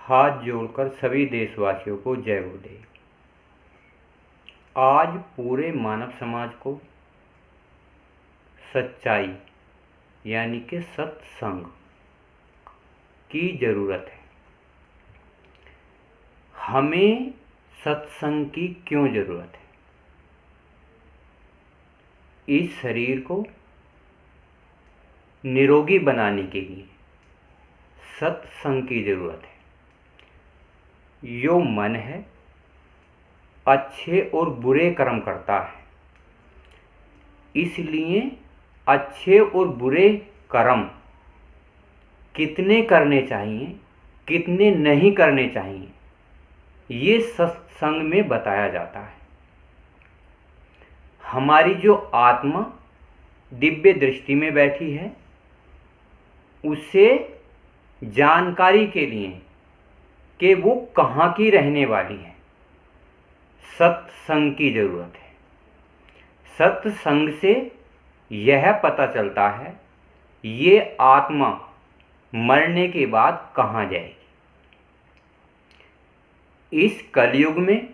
हाथ जोड़कर सभी देशवासियों को जय गुरुदेव। आज पूरे मानव समाज को सच्चाई यानी कि सत्संग की ज़रूरत है। हमें सत्संग की क्यों ज़रूरत है? इस शरीर को निरोगी बनाने के लिए सत्संग की ज़रूरत है। जो मन है अच्छे और बुरे कर्म करता है, इसलिए अच्छे और बुरे कर्म कितने करने चाहिए, कितने नहीं करने चाहिए, ये सत्संग में बताया जाता है। हमारी जो आत्मा दिव्य दृष्टि में बैठी है, उसे जानकारी के लिए कि वो कहाँ की रहने वाली है, सत्संग की ज़रूरत है। सत्संग से यह पता चलता है ये आत्मा मरने के बाद कहाँ जाएगी। इस कलयुग में,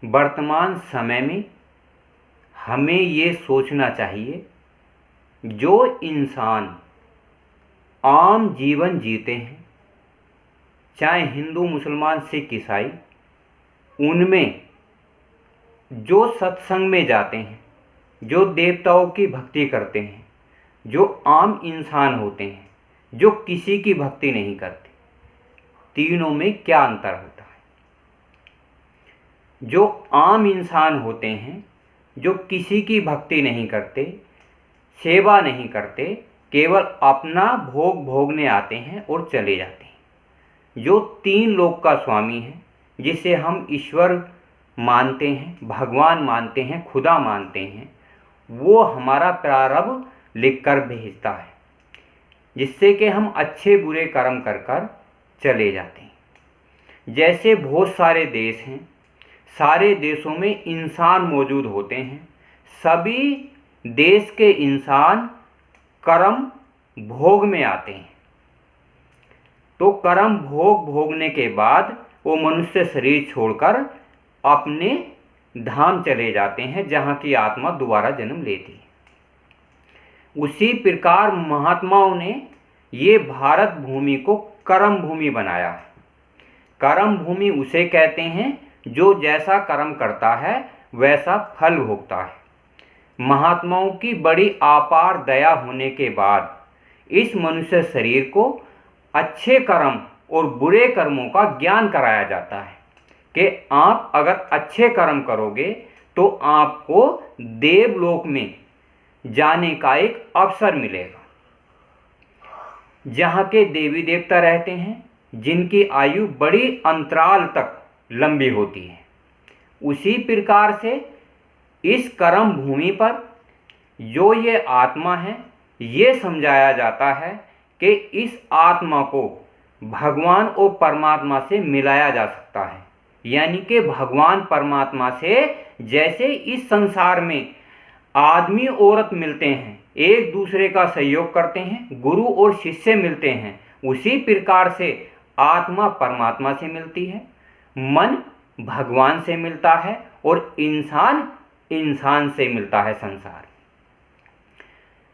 वर्तमान समय में हमें ये सोचना चाहिए, जो इंसान आम जीवन जीते हैं, चाहे हिंदू, मुसलमान, सिख, ईसाई, उनमें जो सत्संग में जाते हैं, जो देवताओं की भक्ति करते हैं, जो आम इंसान होते हैं, जो किसी की भक्ति नहीं करते, तीनों में क्या अंतर होता है? जो आम इंसान होते हैं, जो किसी की भक्ति नहीं करते, सेवा नहीं करते, केवल अपना भोग भोगने आते हैं और चले जाते हैं। जो तीन लोक का स्वामी है, जिसे हम ईश्वर मानते हैं, भगवान मानते हैं, खुदा मानते हैं, वो हमारा प्रारब्ध लिख कर भेजता है, जिससे कि हम अच्छे बुरे कर्म कर कर चले जाते हैं। जैसे बहुत सारे देश हैं, सारे देशों में इंसान मौजूद होते हैं, सभी देश के इंसान कर्म भोग में आते हैं। तो कर्म भोग भोगने के बाद वो मनुष्य शरीर छोड़कर अपने धाम चले जाते हैं, जहाँ की आत्मा दोबारा जन्म लेती है। उसी प्रकार महात्माओं ने ये भारत भूमि को कर्म भूमि बनाया है। कर्म भूमि उसे कहते हैं जो जैसा कर्म करता है वैसा फल भोगता है। महात्माओं की बड़ी अपार दया होने के बाद इस मनुष्य शरीर को अच्छे कर्म और बुरे कर्मों का ज्ञान कराया जाता है कि आप अगर अच्छे कर्म करोगे तो आपको देवलोक में जाने का एक अवसर मिलेगा, जहाँ के देवी देवता रहते हैं, जिनकी आयु बड़ी अंतराल तक लंबी होती है। उसी प्रकार से इस कर्म भूमि पर जो ये आत्मा है, ये समझाया जाता है कि इस आत्मा को भगवान और परमात्मा से मिलाया जा सकता है। यानी कि भगवान परमात्मा से जैसे इस संसार में आदमी औरत मिलते हैं, एक दूसरे का सहयोग करते हैं, गुरु और शिष्य मिलते हैं, उसी प्रकार से आत्मा परमात्मा से मिलती है, मन भगवान से मिलता है और इंसान इंसान से मिलता है संसार।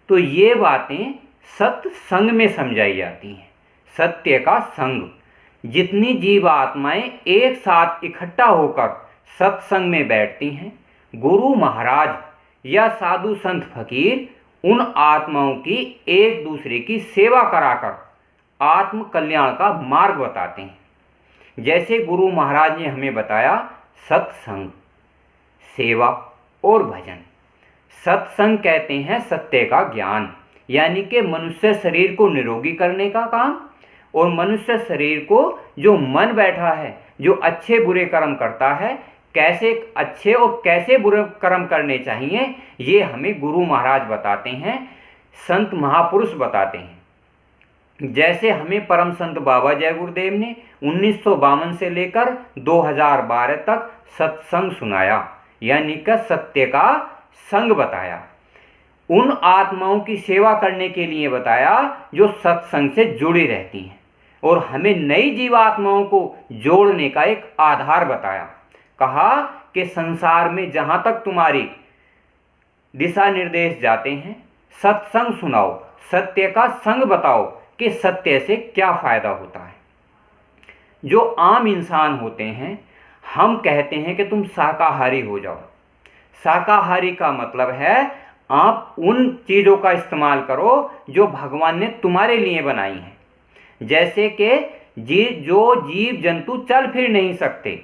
तो ये बातें सत्संग में समझाई जाती हैं। सत्य का संग, जितनी जीव आत्माएं एक साथ इकट्ठा होकर सत्संग में बैठती हैं, गुरु महाराज या साधु संत फकीर उन आत्माओं की एक दूसरे की सेवा कराकर आत्म कल्याण का मार्ग बताते हैं। जैसे गुरु महाराज ने हमें बताया, सत्संग, सेवा और भजन। सत्संग कहते हैं सत्य का ज्ञान, यानी कि मनुष्य शरीर को निरोगी करने का काम, और मनुष्य शरीर को जो मन बैठा है, जो अच्छे बुरे कर्म करता है, कैसे अच्छे और कैसे बुरे कर्म करने चाहिए, ये हमें गुरु महाराज बताते हैं, संत महापुरुष बताते हैं। जैसे हमें परम संत बाबा जय गुरुदेव ने 1952 से लेकर 2012 तक सत्संग सुनाया, यानी कि सत्य का संग बताया। उन आत्माओं की सेवा करने के लिए बताया जो सत्संग से जुड़ी रहती हैं। और हमें नई जीवात्माओं को जोड़ने का एक आधार बताया। कहा कि संसार में जहाँ तक तुम्हारी दिशा निर्देश जाते हैं, सत्संग सुनाओ, सत्य का संग बताओ कि सत्य से क्या फायदा होता है। जो आम इंसान होते हैं, हम कहते हैं कि तुम शाकाहारी हो जाओ। शाकाहारी का मतलब है आप उन चीज़ों का इस्तेमाल करो जो भगवान ने तुम्हारे लिए बनाई हैं। जैसे कि जो जीव जंतु चल फिर नहीं सकते,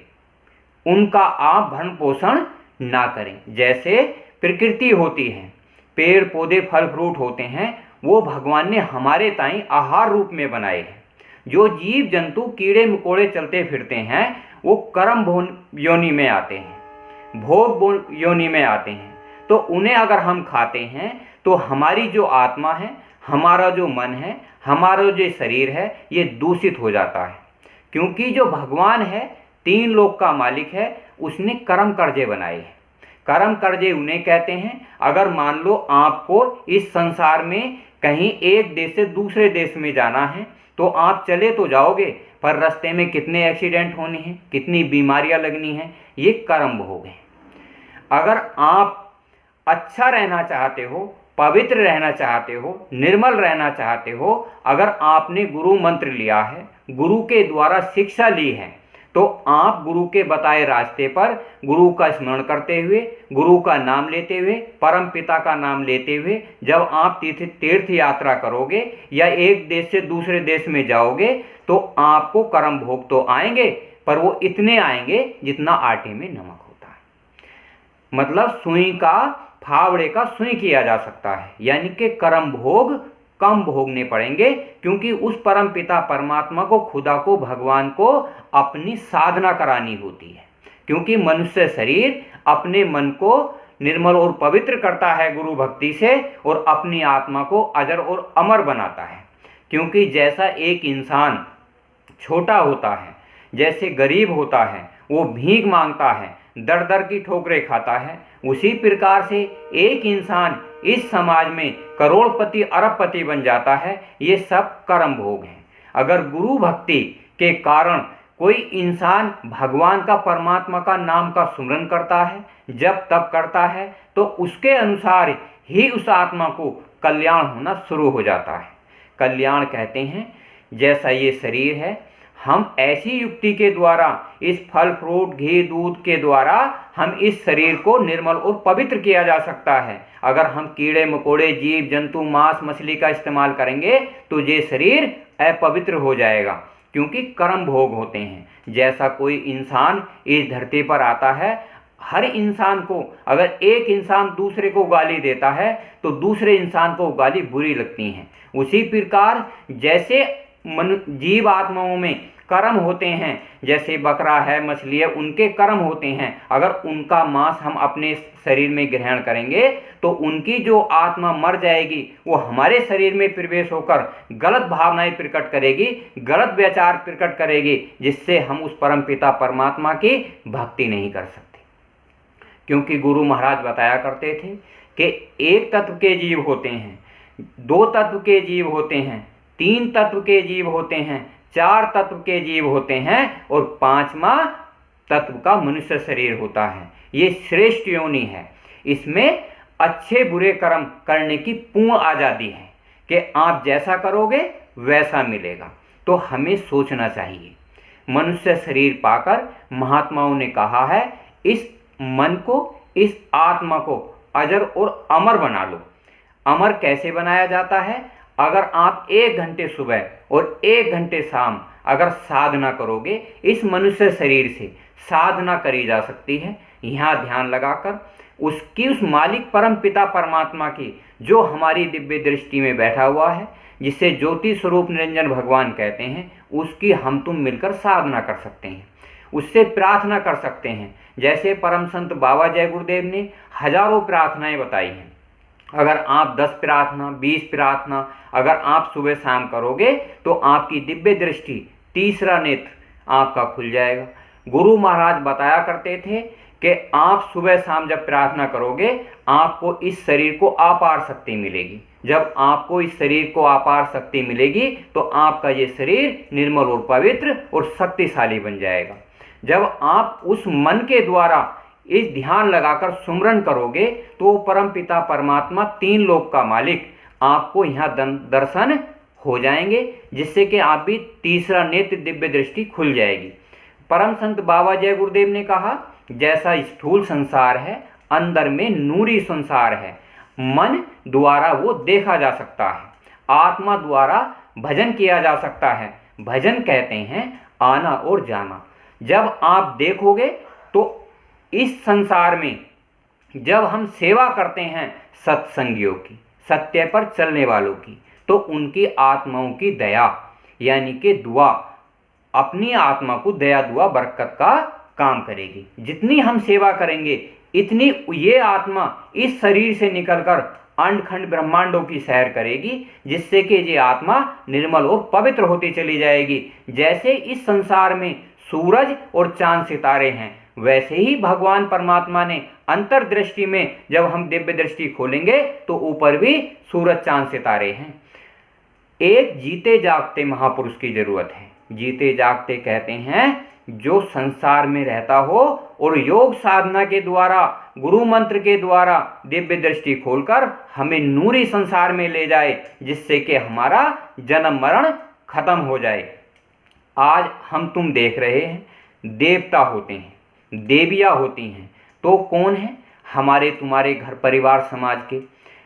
उनका आप भरण पोषण ना करें। जैसे प्रकृति होती है, पेड़ पौधे फल फ्रूट होते हैं, वो भगवान ने हमारे ताईं आहार रूप में बनाए हैं। जो जीव जंतु कीड़े मकोड़े चलते फिरते हैं, वो कर्म योनि में आते हैं, भोग योनि में आते हैं। तो उन्हें अगर हम खाते हैं तो हमारी जो आत्मा है, हमारा जो मन है, हमारा जो शरीर है, ये दूषित हो जाता है। क्योंकि जो भगवान है, 3 लोक का मालिक है, उसने कर्म कर्जे बनाए हैं। कर्म कर्जे उन्हें कहते हैं, अगर मान लो आपको इस संसार में कहीं एक देश से दूसरे देश में जाना है, तो आप चले तो जाओगे, पर रास्ते में कितने एक्सीडेंट होने हैं, कितनी बीमारियां लगनी हैं, ये कर्म भोग हैं। अगर आप अच्छा रहना चाहते हो, पवित्र रहना चाहते हो, निर्मल रहना चाहते हो, अगर आपने गुरु मंत्र लिया है, गुरु के द्वारा शिक्षा ली है, तो आप गुरु के बताए रास्ते पर गुरु का स्मरण करते हुए, गुरु का नाम लेते हुए, परम पिता का नाम लेते हुए जब आप तीर्थ यात्रा करोगे या एक देश से दूसरे देश में जाओगे, तो आपको कर्म भोग तो आएंगे, पर वो इतने आएंगे जितना आटे में नमक होता है। मतलब सुई का फावड़े का सुई किया जा सकता है, यानी कि कर्म भोग कम भोगने पड़ेंगे, क्योंकि उस परम पिता परमात्मा को, खुदा को, भगवान को अपनी साधना करानी होती है। क्योंकि मनुष्य शरीर अपने मन को निर्मल और पवित्र करता है गुरु भक्ति से, और अपनी आत्मा को अजर और अमर बनाता है। क्योंकि जैसा एक इंसान छोटा होता है, जैसे गरीब होता है, वो भीख मांगता है, दर दर की ठोकरें खाता है, उसी प्रकार से एक इंसान इस समाज में करोड़पति अरबपति बन जाता है। ये सब कर्म भोग हैं। अगर गुरु भक्ति के कारण कोई इंसान भगवान का, परमात्मा का नाम का सुमरन करता है, जब तब करता है, तो उसके अनुसार ही उस आत्मा को कल्याण होना शुरू हो जाता है। कल्याण कहते हैं, जैसा ये शरीर है, हम ऐसी युक्ति के द्वारा, इस फल फ्रूट घी दूध के द्वारा हम इस शरीर को निर्मल और पवित्र किया जा सकता है। अगर हम कीड़े मकोड़े, जीव जंतु, मांस मछली का इस्तेमाल करेंगे तो ये शरीर अपवित्र हो जाएगा, क्योंकि कर्म भोग होते हैं। जैसा कोई इंसान इस धरती पर आता है, हर इंसान को, अगर एक इंसान दूसरे को गाली देता है तो दूसरे इंसान को गाली बुरी लगती है। उसी प्रकार जैसे जीव आत्माओं में कर्म होते हैं, जैसे बकरा है, मछली है, उनके कर्म होते हैं। अगर उनका मांस हम अपने शरीर में ग्रहण करेंगे तो उनकी जो आत्मा मर जाएगी, वो हमारे शरीर में प्रवेश होकर गलत भावनाएं प्रकट करेगी, गलत विचार प्रकट करेगी, जिससे हम उस परम पिता परमात्मा की भक्ति नहीं कर सकते। क्योंकि गुरु महाराज बताया करते थे कि एक तत्व के जीव होते हैं, 2 तत्व के जीव होते हैं, 3 तत्व के जीव होते हैं, 4 तत्व के जीव होते हैं, और 5वां तत्व का मनुष्य शरीर होता है। ये श्रेष्ठ योनि है। इसमें अच्छे बुरे कर्म करने की पूर्ण आज़ादी है कि आप जैसा करोगे वैसा मिलेगा। तो हमें सोचना चाहिए। मनुष्य शरीर पाकर महात्माओं ने कहा है, इस मन को, इस आत्मा को अजर और अमर बना लो। अमर कैसे बनाया जाता है? अगर आप 1 घंटे सुबह और 1 घंटे शाम अगर साधना करोगे, इस मनुष्य शरीर से साधना करी जा सकती है। यहाँ ध्यान लगाकर उसकी, उस मालिक परम पिता परमात्मा की, जो हमारी दिव्य दृष्टि में बैठा हुआ है, जिसे ज्योति स्वरूप निरंजन भगवान कहते हैं, उसकी हम तुम मिलकर साधना कर सकते हैं, उससे प्रार्थना कर सकते हैं। जैसे परम संत बाबा जय गुरुदेव ने हजारों प्रार्थनाएं बताई हैं। अगर आप 10 प्रार्थना, 20 प्रार्थना अगर आप सुबह शाम करोगे तो आपकी दिव्य दृष्टि, तीसरा नेत्र आपका खुल जाएगा। गुरु महाराज बताया करते थे कि आप सुबह शाम जब प्रार्थना करोगे आपको इस शरीर को अपार शक्ति मिलेगी। जब आपको इस शरीर को अपार शक्ति मिलेगी तो आपका ये शरीर निर्मल और पवित्र और शक्तिशाली बन जाएगा। जब आप उस मन के द्वारा इस ध्यान लगाकर सुमरन करोगे तो परमपिता परमात्मा तीन लोक का मालिक आपको यहाँ दर्शन हो जाएंगे, जिससे कि आप भी तीसरा नेत्र दिव्य दृष्टि खुल जाएगी। परम संत बाबा जय गुरुदेव ने कहा, जैसा स्थूल संसार है अंदर में नूरी संसार है। मन द्वारा वो देखा जा सकता है, आत्मा द्वारा भजन किया जा सकता है। भजन कहते हैं आना और जाना। जब आप देखोगे तो इस संसार में जब हम सेवा करते हैं सत्संगियों की, सत्य पर चलने वालों की, तो उनकी आत्माओं की दया यानी कि दुआ अपनी आत्मा को दया दुआ बरकत का काम करेगी। जितनी हम सेवा करेंगे इतनी ये आत्मा इस शरीर से निकलकर अंड खंड ब्रह्मांडों की सैर करेगी, जिससे कि ये आत्मा निर्मल और पवित्र होती चली जाएगी। जैसे इस संसार में सूरज और चांद सितारे हैं, वैसे ही भगवान परमात्मा ने अंतर्दृष्टि में जब हम दिव्य दृष्टि खोलेंगे तो ऊपर भी सूरज चांद सितारे हैं। एक जीते जागते महापुरुष की जरूरत है। जीते जागते कहते हैं जो संसार में रहता हो और योग साधना के द्वारा, गुरु मंत्र के द्वारा दिव्य दृष्टि खोलकर हमें नूरी संसार में ले जाए, जिससे कि हमारा जन्म मरण खत्म हो जाए। आज हम तुम देख रहे हैं देवता होते हैं, देवियाँ होती हैं, तो कौन है? हमारे तुम्हारे घर परिवार समाज के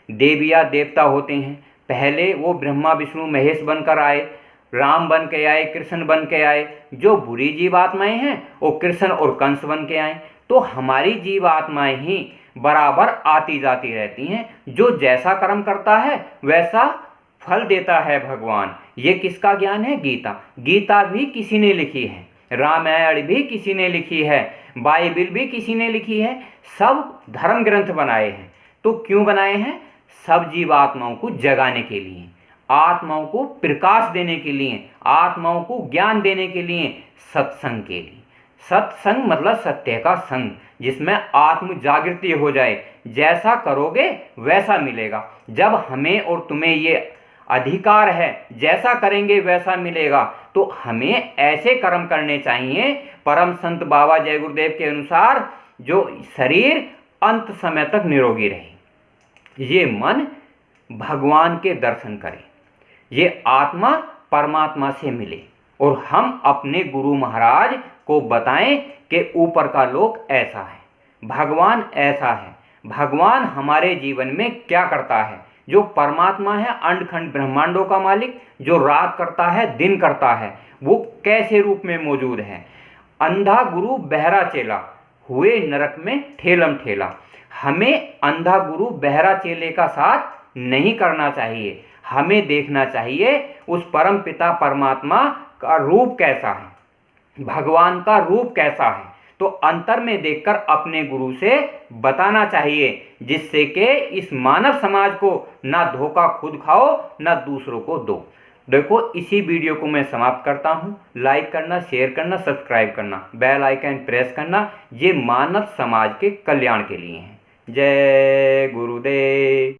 देवियाँ देवता होते हैं। पहले वो ब्रह्मा विष्णु महेश बनकर आए, राम बन के आए, कृष्ण बन के आए। जो बुरी जीवात्माएं हैं वो कृष्ण और कंस बन के आए। तो हमारी जीवात्माएं ही बराबर आती जाती रहती हैं। जो जैसा कर्म करता है वैसा फल देता है भगवान। ये किसका ज्ञान है? गीता। गीता भी किसी ने लिखी है, रामायण भी किसी ने लिखी है, बाइबिल भी किसी ने लिखी है। सब धर्म ग्रंथ बनाए हैं। तो क्यों बनाए हैं? सब जीवात्माओं को जगाने के लिए, आत्माओं को प्रकाश देने के लिए, आत्माओं को ज्ञान देने के लिए, सत्संग के लिए। सत्संग मतलब सत्य का संग, जिसमें आत्म जागृति हो जाए। जैसा करोगे वैसा मिलेगा। जब हमें और तुम्हें ये अधिकार है, जैसा करेंगे वैसा मिलेगा, तो हमें ऐसे कर्म करने चाहिए परम संत बाबा जय गुरुदेव के अनुसार, जो शरीर अंत समय तक निरोगी रहे, ये मन भगवान के दर्शन करे, ये आत्मा परमात्मा से मिले, और हम अपने गुरु महाराज को बताएं कि ऊपर का लोक ऐसा है, भगवान ऐसा है, भगवान हमारे जीवन में क्या करता है। जो परमात्मा है अंड खंड ब्रह्मांडों का मालिक, जो रात करता है दिन करता है, वो कैसे रूप में मौजूद है। अंधा गुरु बहरा चेला, हुए नरक में ठेलम ठेला। हमें अंधा गुरु बहरा चेले का साथ नहीं करना चाहिए। हमें देखना चाहिए उस परम पिता परमात्मा का रूप कैसा है, भगवान का रूप कैसा है। तो अंतर में देखकर अपने गुरु से बताना चाहिए, जिससे कि इस मानव समाज को ना धोखा खुद खाओ ना दूसरों को दो। देखो, इसी वीडियो को मैं समाप्त करता हूँ। लाइक करना, शेयर करना, सब्सक्राइब करना, बेल आइकन प्रेस करना। ये मानव समाज के कल्याण के लिए है। जय गुरुदेव।